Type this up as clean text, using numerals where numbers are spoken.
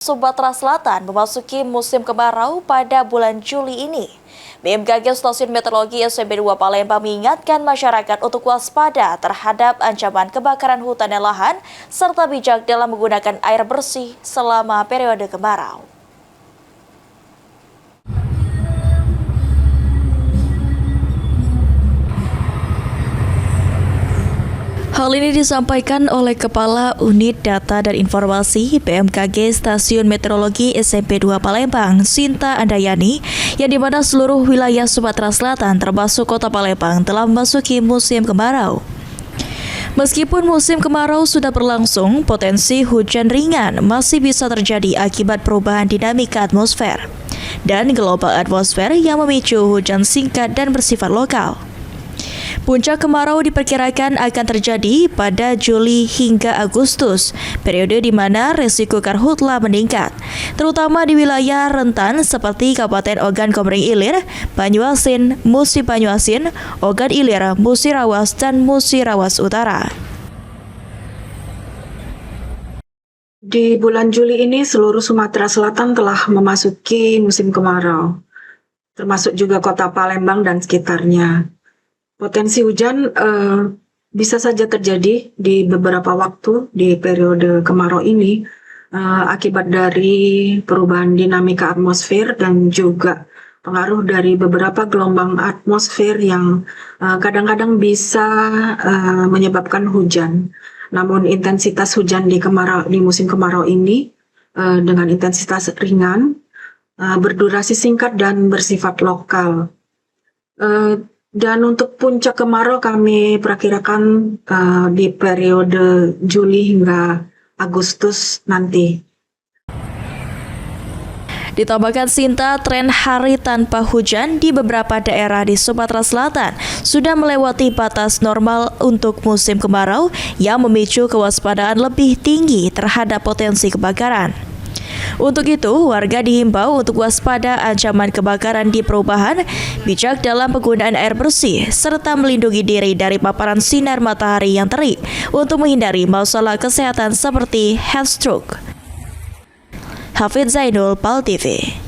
Sumatera Selatan memasuki musim kemarau pada bulan Juli ini. BMKG Stasiun Meteorologi SMP 2 Palembang mengingatkan masyarakat untuk waspada terhadap ancaman kebakaran hutan dan lahan serta bijak dalam menggunakan air bersih selama periode kemarau. Hal ini disampaikan oleh Kepala Unit Data dan Informasi BMKG Stasiun Meteorologi SMP 2 Palembang, Sinta Andayani, yang dimana seluruh wilayah Sumatera Selatan termasuk Kota Palembang telah memasuki musim kemarau. Meskipun musim kemarau sudah berlangsung, potensi hujan ringan masih bisa terjadi akibat perubahan dinamika atmosfer dan global atmosfer yang memicu hujan singkat dan bersifat lokal. Puncak kemarau diperkirakan akan terjadi pada Juli hingga Agustus, periode di mana risiko karhutla meningkat, terutama di wilayah rentan seperti Kabupaten Ogan Komering Ilir, Banyuasin, Musi Banyuasin, Ogan Ilir, Musirawas, dan Musirawas Utara. Di bulan Juli ini seluruh Sumatera Selatan telah memasuki musim kemarau, termasuk juga Kota Palembang dan sekitarnya. Potensi hujan bisa saja terjadi di beberapa waktu di periode kemarau ini akibat dari perubahan dinamika atmosfer dan juga pengaruh dari beberapa gelombang atmosfer yang kadang-kadang bisa menyebabkan hujan. Namun intensitas hujan di musim kemarau ini dengan intensitas ringan, berdurasi singkat dan bersifat lokal. Dan untuk puncak kemarau kami perkirakan di periode Juli hingga Agustus nanti. Ditambahkan Sinta, tren hari tanpa hujan di beberapa daerah di Sumatera Selatan sudah melewati batas normal untuk musim kemarau yang memicu kewaspadaan lebih tinggi terhadap potensi kebakaran. Untuk itu, warga dihimbau untuk waspada ancaman kebakaran di perubahan, bijak dalam penggunaan air bersih, serta melindungi diri dari paparan sinar matahari yang terik untuk menghindari masalah kesehatan seperti heat stroke. Hafid Zainul, PAL TV.